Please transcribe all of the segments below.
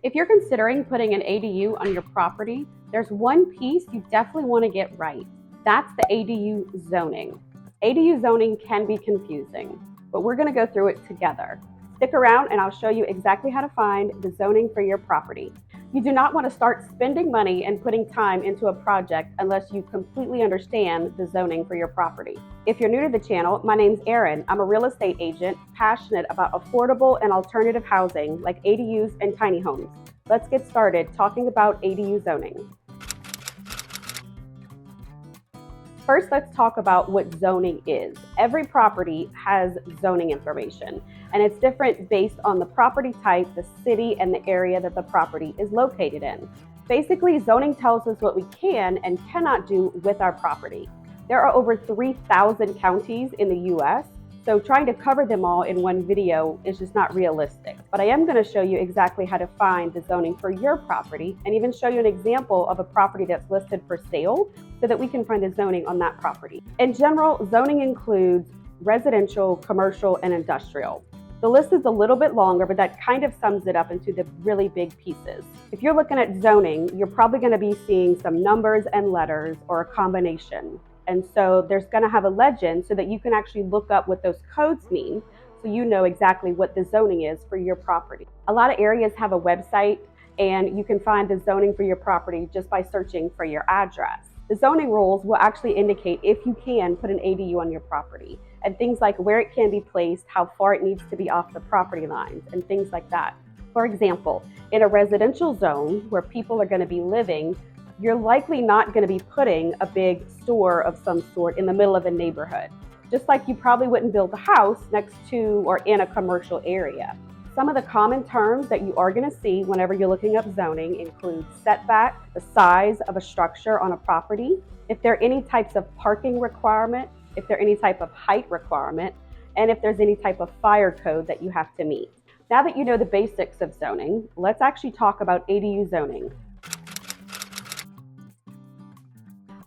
If you're considering putting an ADU on your property, there's one piece you definitely want to get right. That's the ADU zoning. ADU zoning can be confusing, but we're going to go through it together. Stick around and I'll show you exactly how to find the zoning for your property. You do not want to start spending money and putting time into a project unless you completely understand the zoning for your property. If you're new to the channel, my name's Erin. I'm a real estate agent passionate about affordable and alternative housing like ADUs and tiny homes. Let's get started talking about ADU zoning. First, let's talk about what zoning is. Every property has zoning information, and it's different based on the property type, the city, and the area that the property is located in. Basically, zoning tells us what we can and cannot do with our property. There are over 3,000 counties in the US, so trying to cover them all in one video is just not realistic. But I am going to show you exactly how to find the zoning for your property and even show you an example of a property that's listed for sale so that we can find the zoning on that property. In general, zoning includes residential, commercial, and industrial. The list is a little bit longer, but that kind of sums it up into the really big pieces. If you're looking at zoning, you're probably going to be seeing some numbers and letters or a combination. And so there's going to have a legend so that you can actually look up what those codes mean so you know exactly what the zoning is for your property. A lot of areas have a website and you can find the zoning for your property just by searching for your address. The zoning rules will actually indicate if you can put an ADU on your property and things like where it can be placed, how far it needs to be off the property lines, and things like that. For example, in a residential zone where people are going to be living, you're likely not going to be putting a big store of some sort in the middle of a neighborhood, just like you probably wouldn't build a house next to or in a commercial area. Some of the common terms that you are going to see whenever you're looking up zoning include setback, the size of a structure on a property, if there are any types of parking requirement, if there are any type of height requirement, and if there's any type of fire code that you have to meet. Now that you know the basics of zoning, let's actually talk about ADU zoning.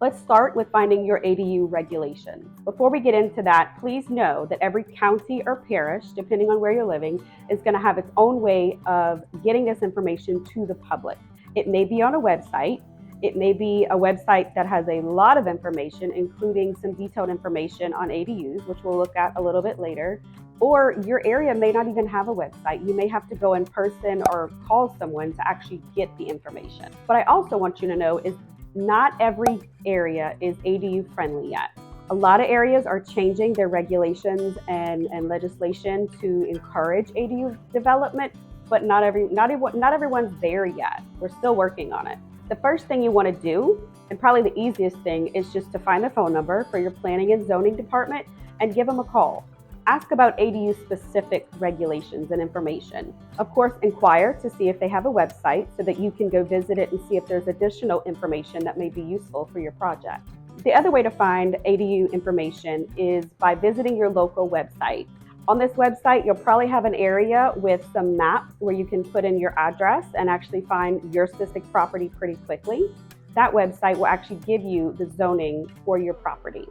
Let's start with finding your ADU regulations. Before we get into that, please know that every county or parish, depending on where you're living, is going to have its own way of getting this information to the public. It may be on a website. It may be a website that has a lot of information, including some detailed information on ADUs, which we'll look at a little bit later. Or your area may not even have a website. You may have to go in person or call someone to actually get the information. What I also want you to know is not every area is ADU friendly yet. A lot of areas are changing their regulations and legislation to encourage ADU development, but not everyone's there yet. We're still working on it. The first thing you want to do, and probably the easiest thing, is just to find the phone number for your planning and zoning department and give them a call. Ask about ADU specific regulations and information. Of course, inquire to see if they have a website so that you can go visit it and see if there's additional information that may be useful for your project. The other way to find ADU information is by visiting your local website. On this website, you'll probably have an area with some maps where you can put in your address and actually find your specific property pretty quickly. That website will actually give you the zoning for your property.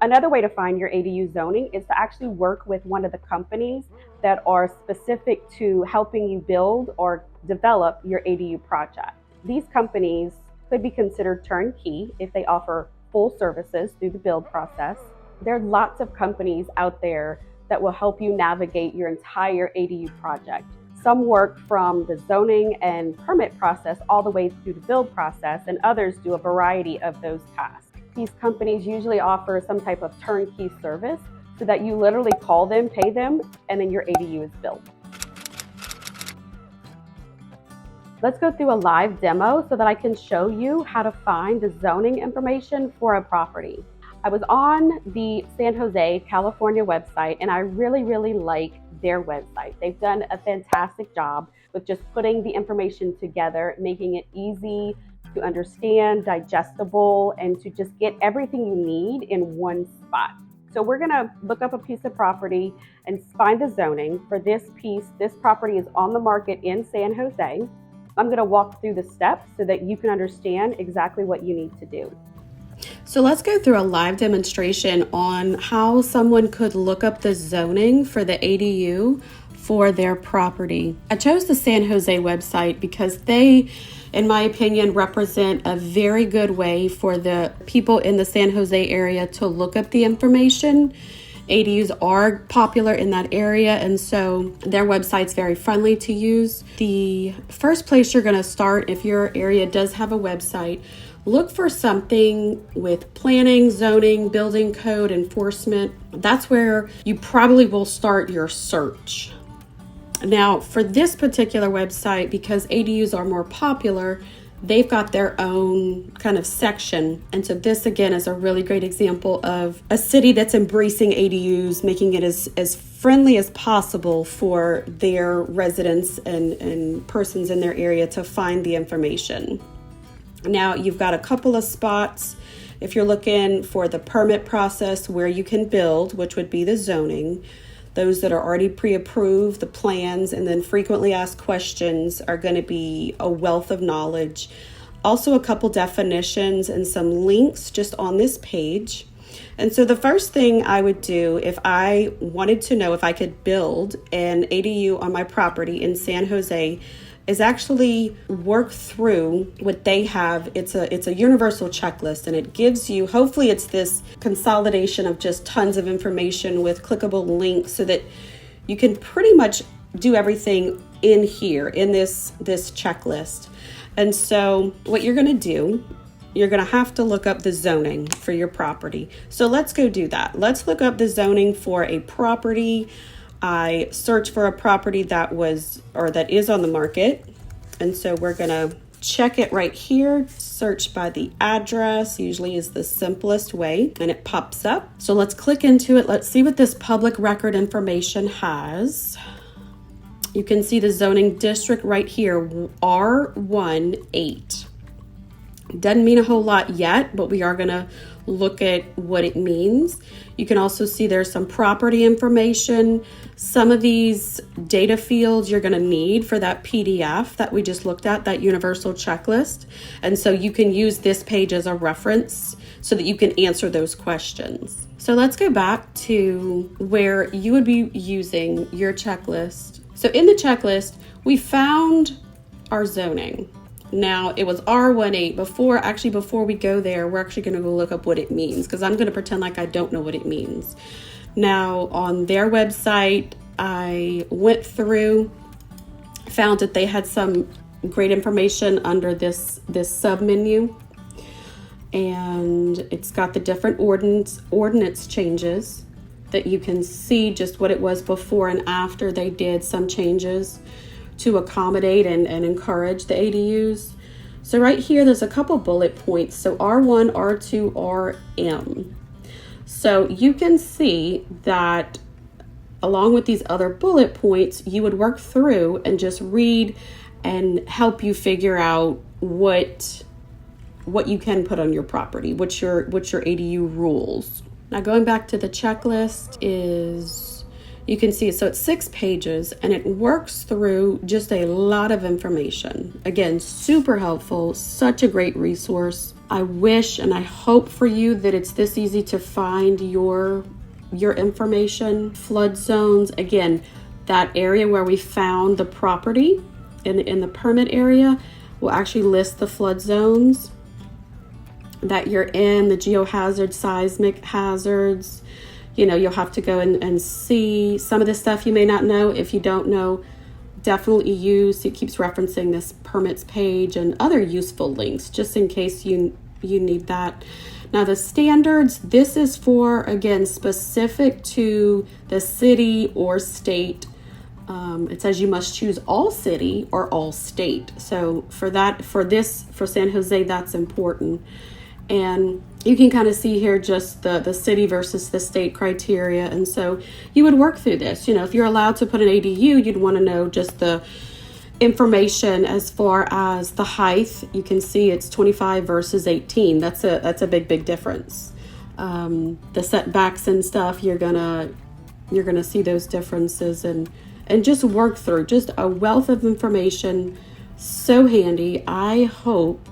Another way to find your ADU zoning is to actually work with one of the companies that are specific to helping you build or develop your ADU project. These companies could be considered turnkey if they offer full services through the build process. There are lots of companies out there that will help you navigate your entire ADU project. Some work from the zoning and permit process all the way through the build process, and others do a variety of those tasks. These companies usually offer some type of turnkey service so that you literally call them, pay them, and then your ADU is built. Let's go through a live demo so that I can show you how to find the zoning information for a property. I was on the San Jose, California website, and I really like their website. They've done a fantastic job with just putting the information together, making it easy to understand, digestible, and to just get everything you need in one spot. So we're gonna look up a piece of property and find the zoning for this piece. This property is on the market in San Jose. I'm gonna walk through the steps so that you can understand exactly what you need to do. So let's go through a live demonstration on how someone could look up the zoning for the ADU for their property. I chose the San Jose website because they, in my opinion, represent a very good way for the people in the San Jose area to look up the information. ADUs are popular in that area, and so their website's very friendly to use. The first place you're going to start, if your area does have a website, look for something with planning, zoning, building code, enforcement. That's where you probably will start your search. Now, for this particular website, because ADUs are more popular, they've got their own kind of section. And so this, again, is a really great example of a city that's embracing ADUs, making it as friendly as possible for their residents and persons in their area to find the information. Now, you've got a couple of spots if you're looking for the permit process where you can build, which would be the zoning. Those that are already pre-approved, the plans, and then frequently asked questions are going to be a wealth of knowledge. Also, a couple definitions and some links just on this page. And so the first thing I would do if I wanted to know if I could build an ADU on my property in San Jose is actually work through what they have. It's a universal checklist, and it gives you, hopefully it's this consolidation of just tons of information with clickable links so that you can pretty much do everything in here in this checklist. And so what you're going to do, you're going to have to look up the zoning for your property. So let's go do that. Let's look up the zoning for a property. I searched for a property that is on the market. And so we're going to check it right here. Search by the address usually is the simplest way, and it pops up. So let's click into it. Let's see what this public record information has. You can see the zoning district right here, R18. Doesn't mean a whole lot yet, but we are going to look at what it means. You can also see there's some property information. Some of these data fields you're going to need for that PDF that we just looked at, that universal checklist. And so you can use this page as a reference so that you can answer those questions. So let's go back to where you would be using your checklist. So in the checklist, we found our zoning. Now, it was R18. Before we go there, we're actually going to go look up what it means, because I'm going to pretend like I don't know what it means. Now, on their website, I went through, found that they had some great information under this sub-menu, and it's got the different ordinance changes that you can see just what it was before and after they did some changes to accommodate and encourage the ADUs. So right here, there's a couple bullet points. So R1, R2, RM. So you can see that along with these other bullet points, you would work through and just read and help you figure out what you can put on your property, what's your ADU rules. Now going back to the checklist is, you can see, so it's 6 pages and it works through just a lot of information. Again, super helpful, such a great resource. I wish and I hope for you that it's this easy to find your information. Flood zones, again, that area where we found the property in the permit area will actually list the flood zones that you're in, the geohazard, seismic hazards. You know, you'll have to go and see some of this stuff you may not know. If you don't know, definitely use, it keeps referencing this permits page and other useful links just in case you need that. Now the standards, this is for, again, specific to the city or state. It says you must choose all city or all state. So for San Jose, that's important. And you can kind of see here just the city versus the state criteria. And so you would work through this. You know, if you're allowed to put an ADU, you'd want to know just the information as far as the height. You can see it's 25 versus 18. That's a big difference. The setbacks and stuff, you're gonna see those differences and just work through just a wealth of information. So handy. I hope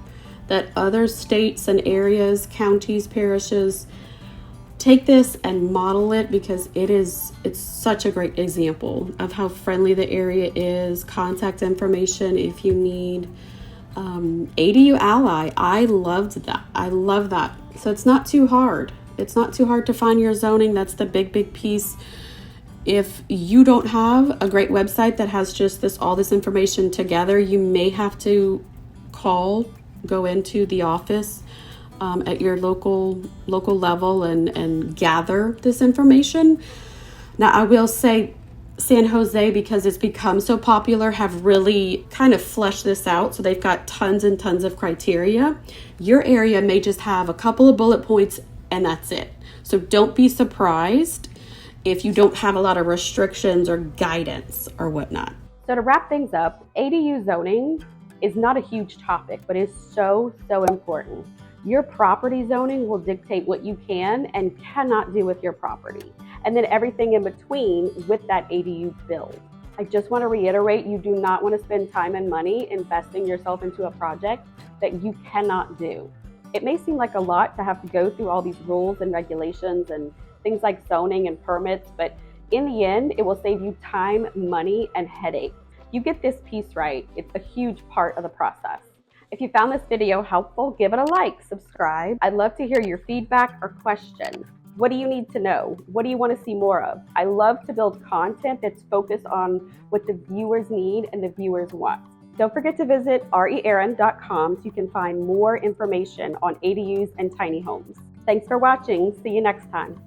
that other states and areas, counties, parishes take this and model it because it's such a great example of how friendly the area is. Contact information if you need. ADU Ally, I loved that. I love that. So it's not too hard. It's not too hard to find your zoning. That's the big piece. If you don't have a great website that has just all this information together, you may have to go into the office at your local level and gather this information. Now, I will say San Jose, because it's become so popular, have really kind of fleshed this out. So they've got tons and tons of criteria. Your area may just have a couple of bullet points and that's it. So don't be surprised if you don't have a lot of restrictions or guidance or whatnot. So to wrap things up, ADU zoning is not a huge topic, but is so important. Your property zoning will dictate what you can and cannot do with your property, and then everything in between with that ADU build. I just want to reiterate, you do not want to spend time and money investing yourself into a project that you cannot do. It may seem like a lot to have to go through all these rules and regulations and things like zoning and permits, but in the end, it will save you time, money, and headache. You get this piece right, it's a huge part of the process. If you found this video helpful, give it a like, subscribe. I'd love to hear your feedback or questions. What do you need to know? What do you want to see more of? I love to build content that's focused on what the viewers need and the viewers want. Don't forget to visit rearon.com so you can find more information on ADUs and tiny homes. Thanks for watching. See you next time.